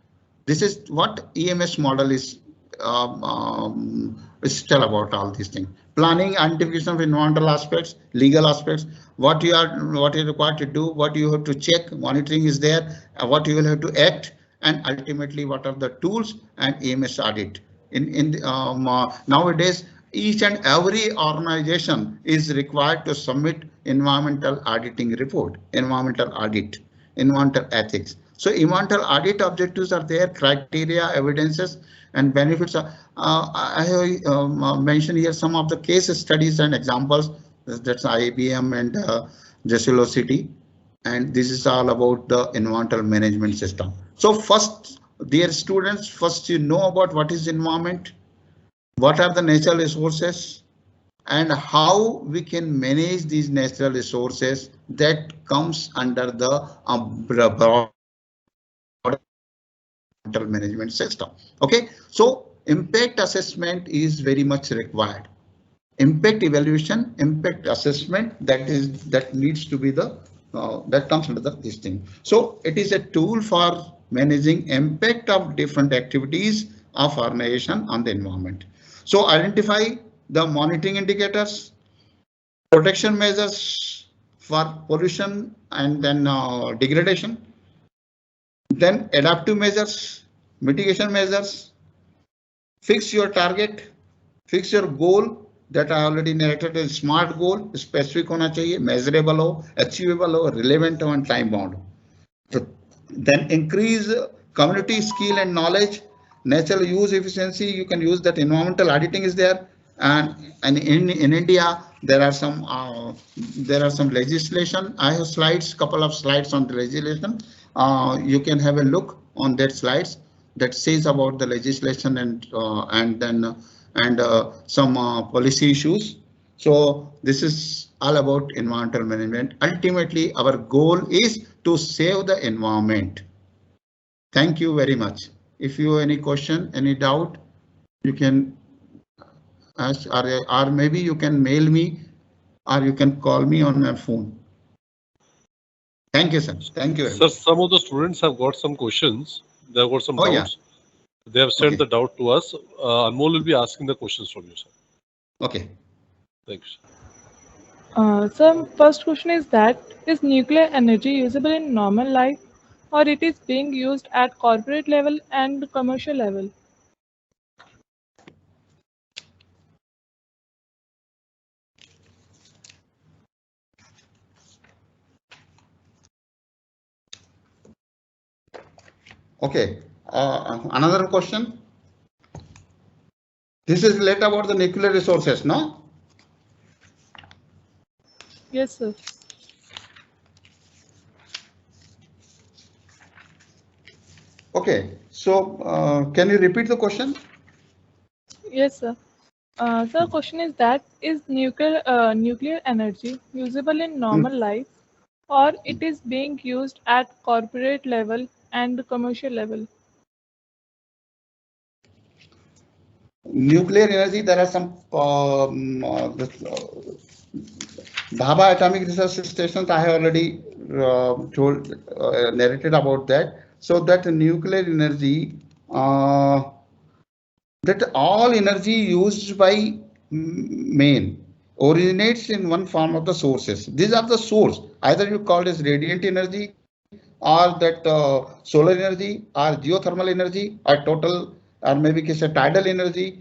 This is what EMS model is tell about all these things. Planning, identification of environmental aspects, legal aspects, what you are required to do, what you have to check, monitoring is there, what you will have to act, and ultimately what are the tools and EMS audit. Nowadays, each and every organization is required to submit environmental auditing report, environmental audit, environmental ethics. So environmental audit objectives are there, criteria, evidences, and benefits. I have mentioned here some of the case studies and examples. That's IBM and Jesulo and this is all about the environmental management system. So first, dear students, first you know about what is environment, what are the natural resources, and how we can manage these natural resources that comes under the broad management system. Okay, so impact assessment is very much required. Impact evaluation, impact assessment, that needs to be the that comes under this thing. So it is a tool for managing impact of different activities of organization on the environment. So identify the monitoring indicators, protection measures for pollution and then degradation, then adaptive measures, mitigation measures, fix your target, fix your goal that I already narrated. A smart goal, specific होना चाहिए, measurable हो, achievable हो, relevant हो, and time bound. So then increase community skill and knowledge, natural use efficiency. You can use that. Environmental auditing is there, and in India there are some legislation. I have slides, couple of slides on the legislation. You can have a look on that slides that says about the legislation and some policy issues. So this is all about environmental management. Ultimately, our goal is to save the environment. Thank you very much. If you have any question, any doubt, you can ask, or maybe you can mail me, or you can call me on my phone. Thank you, sir. Thank you. Sir, some of the students have got some questions. They have got some doubts. Yeah. They have sent the doubt to us. Anmol will be asking the questions from you, sir. Okay. Thank you, sir. So first question is that, is nuclear energy usable in normal life, or it is being used at corporate level and commercial level? Okay, another question. This is related about the nuclear resources, no? Yes, sir. Okay, so can you repeat the question? Yes, sir. So question is that is nuclear energy usable in normal life, or it is being used at corporate level and commercial level? Nuclear energy, there are some Bhabha Atomic Research Stations. I have already narrated about that. So that nuclear energy, that all energy used by man originates in one form of the sources. These are the source. Either you call it as radiant energy, or that solar energy, or geothermal energy, or total, or maybe it's a tidal energy.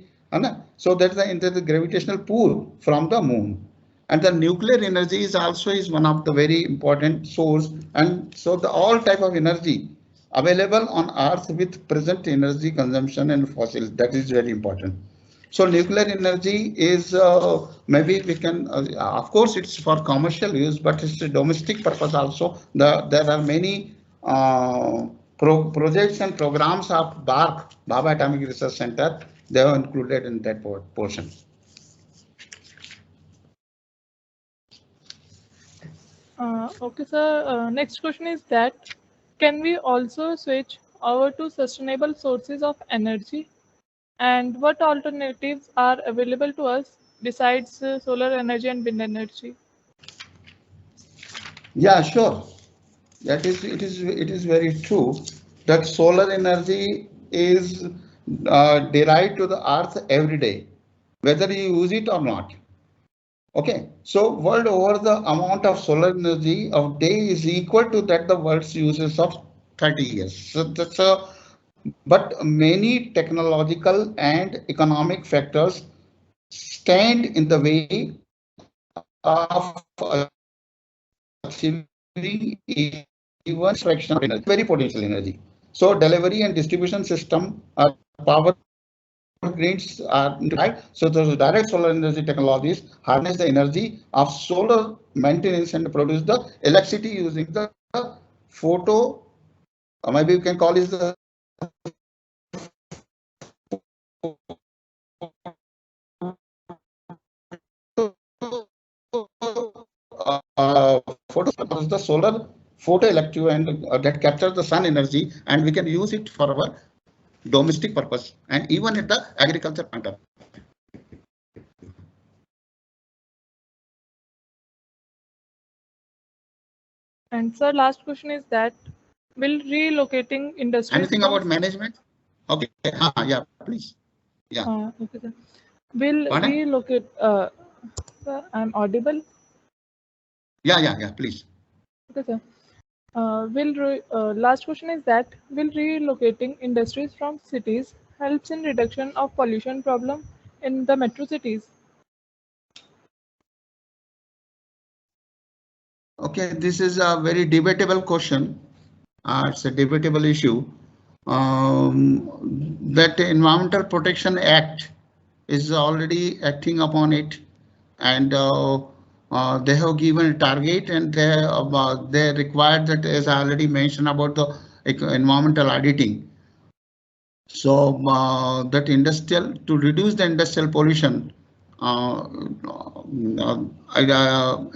So that's the gravitational pull from the moon. And the nuclear energy is also one of the very important source. And so the all type of energy available on Earth with present energy consumption and fossil, that is very important. So nuclear energy is maybe we can, of course, it's for commercial use, but it's a domestic purpose also. There are many projects and programs of BARC, Bhabha Atomic Research Center. They are included in that portion. Okay, sir. Next question is that can we also switch over to sustainable sources of energy? And what alternatives are available to us besides solar energy and wind energy? Yeah, sure. That is, it is very true that solar energy is derived to the earth every day, whether you use it or not. Okay, so world over, the amount of solar energy of day is equal to that the world's uses of 30 years. So that's a, but many technological and economic factors stand in the way of achieving even fraction of energy, very potential energy. So delivery and distribution system are power grids are right. So those direct solar energy technologies harness the energy of solar maintenance and produce the electricity using the photo, or maybe you can call it the photo, the solar photoelectric, and that captures the sun energy, and we can use it for our domestic purpose and even at the agriculture point of. And sir, last question is that will relocating industries? Anything about management? Okay, yeah, please. Yeah. Okay, sir. Will Pardon? relocate? Sir, I'm audible. Yeah, please. Okay, sir. Last question is that will relocating industries from cities helps in reduction of pollution problem in the metro cities? Okay, this is a very debatable question. It's a debatable issue. That Environmental Protection Act is already acting upon it, and they have given a target, and they required that, as I already mentioned about the environmental auditing. So that industrial, to reduce the industrial pollution,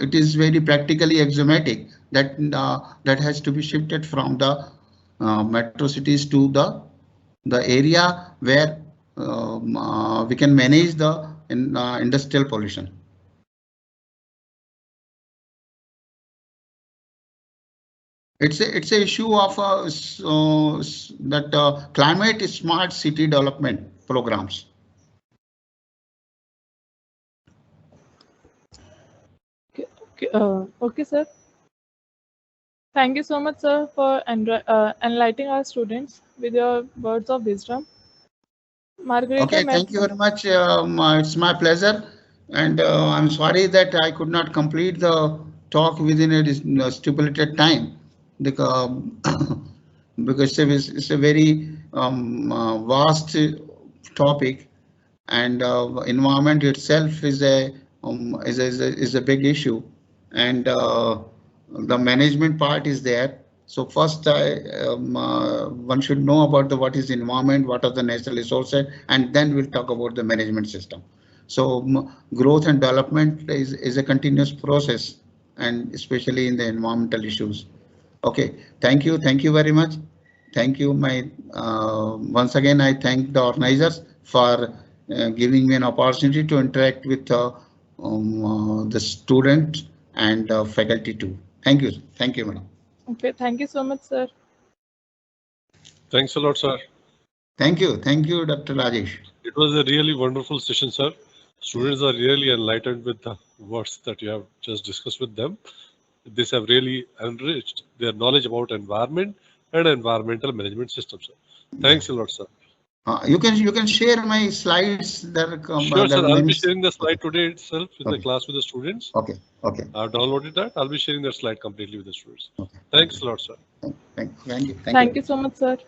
it is very practically axiomatic that that has to be shifted from the metro cities to the area where we can manage the industrial pollution. It's a issue of that climate smart city development programs. Okay, sir. Thank you so much, sir, for enlightening our students with your words of wisdom. Margarita, okay, thank you very much. It's my pleasure, and I'm sorry that I could not complete the talk within a stipulated time, because because it's a very vast topic, and environment itself is a big issue, and the management part is there. So first, one should know about what is environment, what are the natural resources, and then we'll talk about the management system. So growth and development is a continuous process, and especially in the environmental issues. Okay, thank you very much. Thank you. Once again, I thank the organizers for giving me an opportunity to interact with the students and faculty too. Thank you, madam. Okay, thank you so much, sir. Thanks a lot, sir. Thank you, Dr. Rajesh. It was a really wonderful session, sir. Students are really enlightened with the words that you have just discussed with them. These have really enriched their knowledge about environment and environmental management systems. Thanks a lot, sir. You can share my slides. Sure, sir. I'll be sharing the slide today itself in the class with the students. Okay. I've downloaded that. I'll be sharing that slide completely with the students. Okay. Thanks a lot, sir. Thank you. Thank you so much, sir.